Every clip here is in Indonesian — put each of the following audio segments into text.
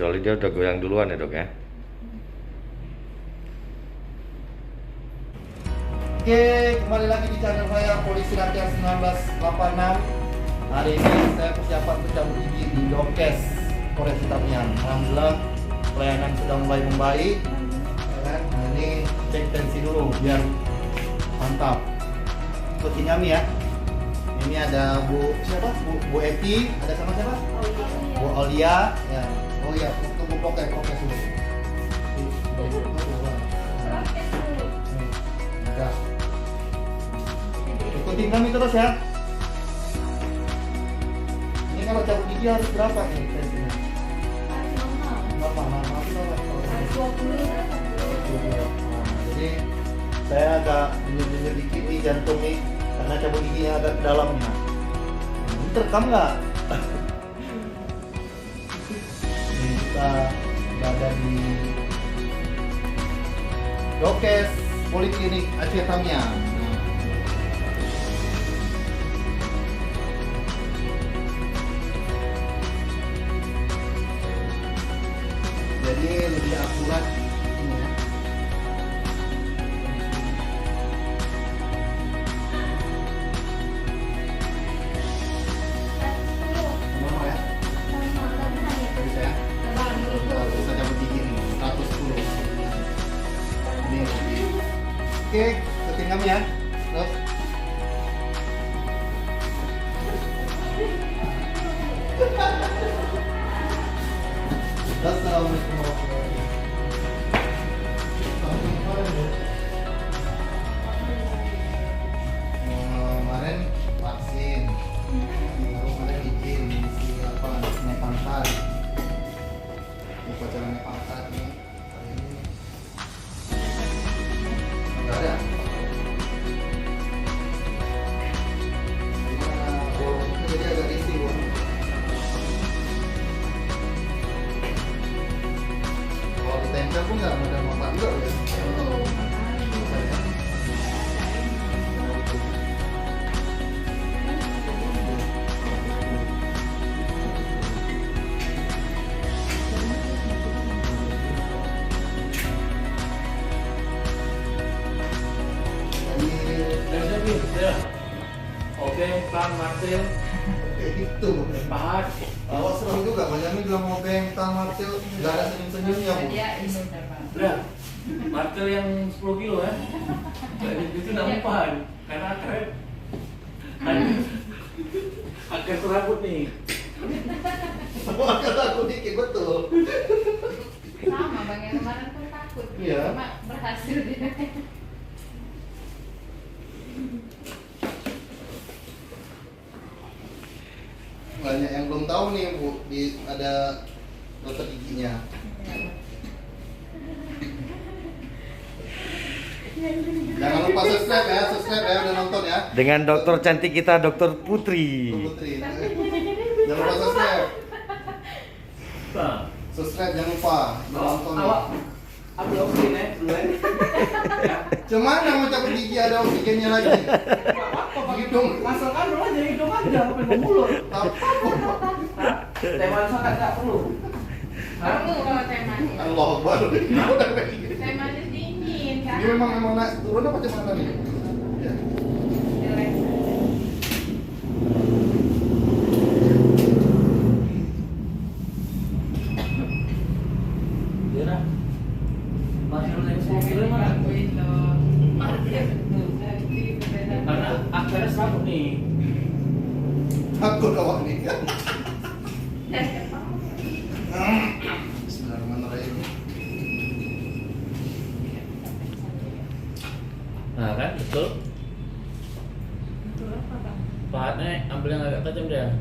Kecuali dia udah goyang duluan ya dok ya. Oke, kembali lagi di channel saya Polisi Latihan 1986. Hari ini saya persiapan untuk cabut gigi di Dokes Polres Tamiang. Alhamdulillah pelayanan sudah mulai membaik. Ya kan? Nah, ini cek tensi dulu biar mantap. Seperti kami ya. Ini ada Bu siapa? Bu Eti, ada sama siapa? Bu Aulia. Ya. Oh iya, tunggu prokes dulu. Enggak. Ikutin kami terus ya. Ini kalau cabut gigi harus berapa nih tensinya? Normal itu berapa? 20. Nah, jadi saya agak nyindir dikit nih jantung nih karena cabut giginya agak ke dalamnya. Ini terekam nggak? Ini kita berada di Dokes Poliklinik Aceh Tamiang. Jadi lebih akurat ini ya. Normal ya? Tadi saya bisa cabut gigi nih 110. Ini. Oke, ikutin kami ya. Terus. Assalamualaikum warahmatullahi wabarakatuh. Kemarin vaksin, baru kemarin izin isi apa naik pangkat. Upacara naik pangkat nih hari ini nggak ada. Gimana bolong itu jadi agak risih loh. Tempel pun nggak ada manfaat juga ya. Oke, Kang Martil. Kayak gitu. Pahat. Awak serem juga, banyak nih bilang mau beng, Kang Martil, nggak ada senyum-senyumnya bu. Udah, Martil yang 10 kilo ya. Jadi itu nampan, karena akar. Akar serabut nih. Kata aku dikit betul. Sama bang yang kemarin pun takut. Iya. Cuma berhasil dia. Banyak yang belum tahu nih bu, ada dokter giginya. Jangan lupa subscribe ya udah nonton ya. Dengan dokter cantik kita, dokter Putri. Putri. Jangan lupa subscribe. Bang, Subscribe jangan lupa udah nonton. awak upload sini ya, dulu ya. Cuman mau cabut gigi ada oksigennya lagi. Hidung. Masukkan dulu aja hidung aja, sampai ke mulut. Tema sangat nggak perlu. Perlu kalau teh manis. Allah baru. Udah kayak gini. Teh manis dingin kan. Ini memang naik turun apa gimana nih? Ya. Jelek. Iya, Martil yang 10 kilo mana? Aku itu. Karena akarnya serabut nih. Takut awak nih. Bismillahirrahmanirrahim. Nah kan, betul. Pahatnya ambil yang agak tajam dia.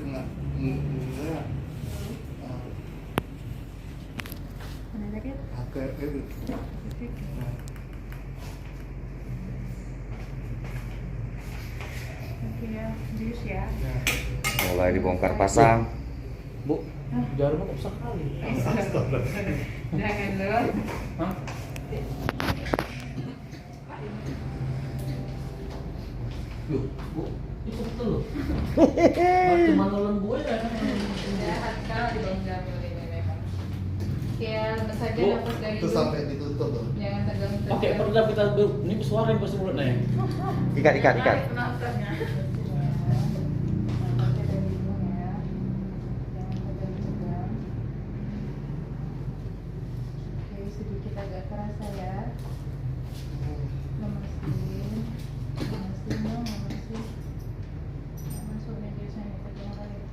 Enggak. Ada sakit? Oke, itu. Oke ya, jus ya. Mulai dibongkar pasang. Bu, jarumnya kok besar kali. Jangan lo. Hah? Loh, Bu, itu betul loh. Waktu mana lembu ya? Jahat kali Bang Jamil ini memang. Ya, lepas saja Bu, nafas dari Itu dulu. sampai ditutup tuh. Jangan tegang-tegang. Pakai peredam kita ini bersuara yang pasti mulutnya. Ikat. Menarik penontonnya. Nafasnya dari hidung ya. Jangan tegang-tegang. Oke, sedikit agak kerasa ya. Memasin. Masuk nih biasanya tegang kali.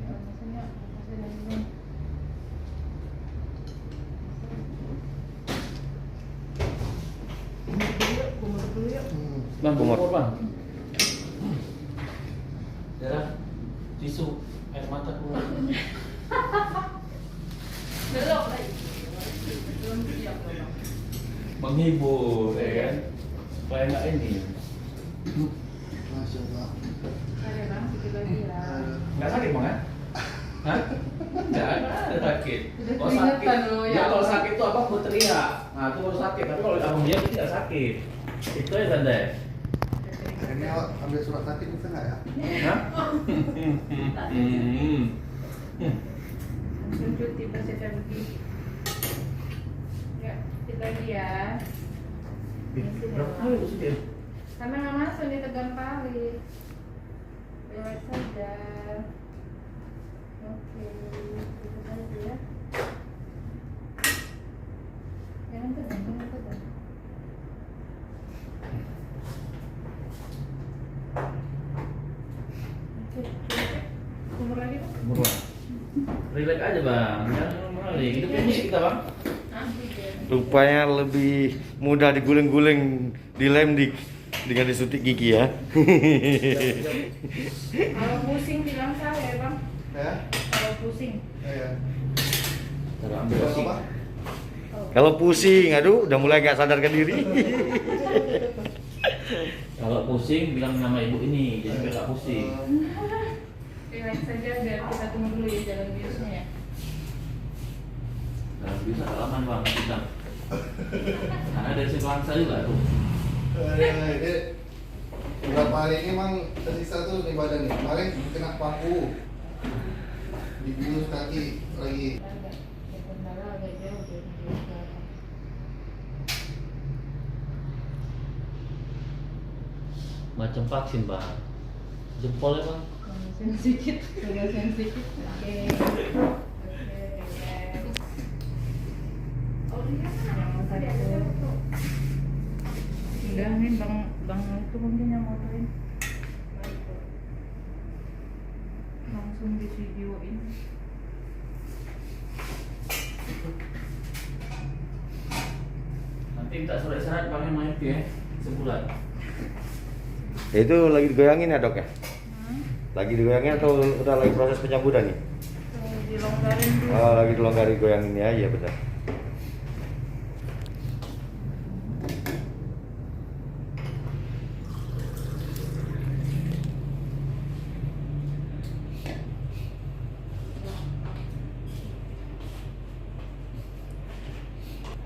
Ya, maksudnya nafasnya dari hidung. Kumur dulu yuk. Bang, Kumur. kumur bang. Darah, tisu, air mata keluar. Belum lagi. Belum siap belum. Menghibur, ya kan? Supaya nggak ini. Masya Allah. Ada bang, sedikit lagi ya. Nggak sakit bang ya? Hah? Jangan ada sakit. Udah Kalau sakit, keringetan loh, ya ya kalau Allah. sakit itu abang berteriak. Nah itu baru sakit. Tapi kalau abang diam itu tidak sakit. Itu ya tanda. Ini awak ambil surat sakit bisa nggak ya? Hah? Langsung cuti pas saya begini. Ya, sedikit lagi ya. Berapa kali lu sedih? Karena nggak masuk nih tegang kali. Lewat saja. Oke, itu saja ya. Jangan tegang, jangan tegang. Oke, umur lagi Pak? Murah. Relax aja bang, jangan mengalih. Hidupnya musik kita bang. Rupanya lebih mudah diguling-guling di lem dengan disuntik gigi ya. Kalau pusing bilang saya ya Bang. Ya? Kalau pusing. Iya. Cara ambil Berapa, musik. Pak? Kalau pusing, aduh, udah mulai gak sadarkan diri. Kalau pusing bilang nama ibu ini, jadi biar nggak pusing. Relax saja biar kita tunggu dulu ya jalan biusnya ya. Nah, bisa halaman bang, kita. Karena dari sebelah saya juga tuh. Ini beberapa hari ini emang tersisa tuh di badan nih. Kemarin kena paku, dibius kaki lagi. Agak kendala agak jauh dari biasa. Macam vaksin bang. Jempolnya bang. Sensitif, agak sensitif. Oke. Oke, relax. Oh iya, yang tadi ada foto. Udah nih bang itu mungkin yang motorin. Langsung di videoin. Nanti minta surat istirahat bang yang main ya, sebulan. Itu lagi digoyangin ya dok ya? Hmm? Lagi digoyangin atau udah lagi proses penyambutan nih? Dilonggarin dulu. Oh, lagi dilonggarin goyangin ya, iya benar.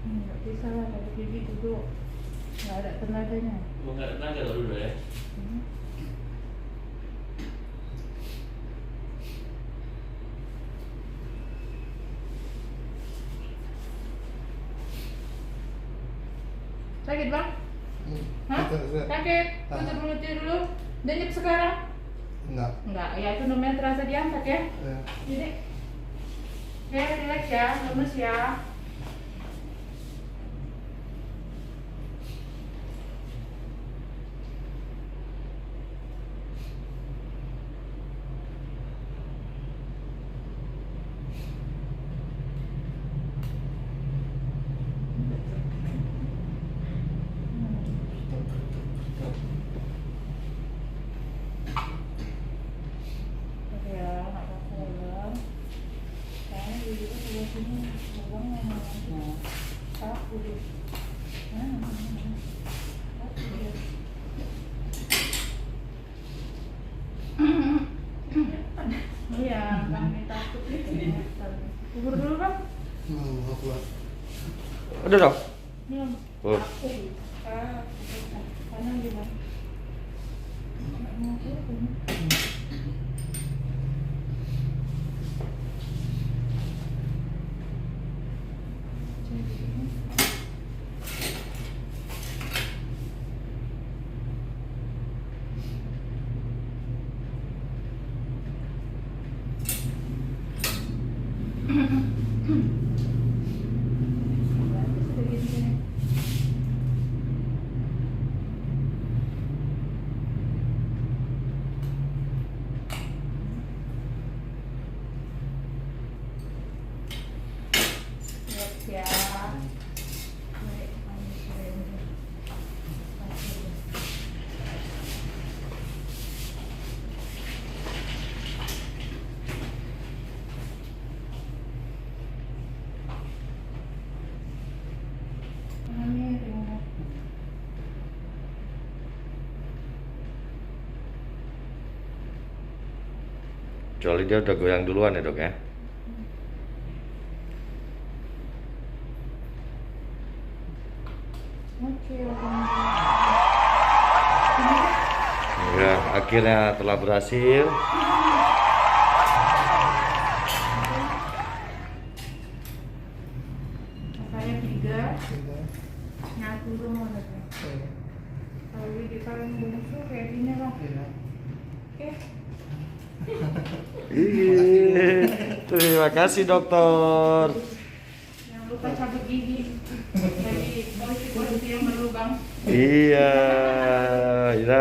Nggak bisa lah kalau gigi duduk. Nggak ada tenaganya. Mau nggak ada tenaga kalau dulu ya. Hmm. Sakit bang? Hah? Sakit? Tutup mulutnya dulu. Dan nyep sekarang? Enggak. Enggak, ya itu namanya terasa diangkat ya. Ya. Jadi, ya relax ya, lemes ya. Ya, nggak apa-apa ya bang. Karena di sebelah sini lubang yang aku deh. Aku deh. Iya, kami takut nih. Kubur dulu bang. Aku Udah dok. Belum. Oh. Aku. Kanan gimana? Nggak mau turun. Ya. Kecuali dia udah goyang duluan ya dok ya. Ya, akhirnya telah berhasil. Saya 3 nyatu semua nanti. Kalau di kalian bungsu kayak gini lah. Oke. Terima kasih dokter. Jangan lupa cabut gigi. Jadi polisi yang berlubang. Iya, iya.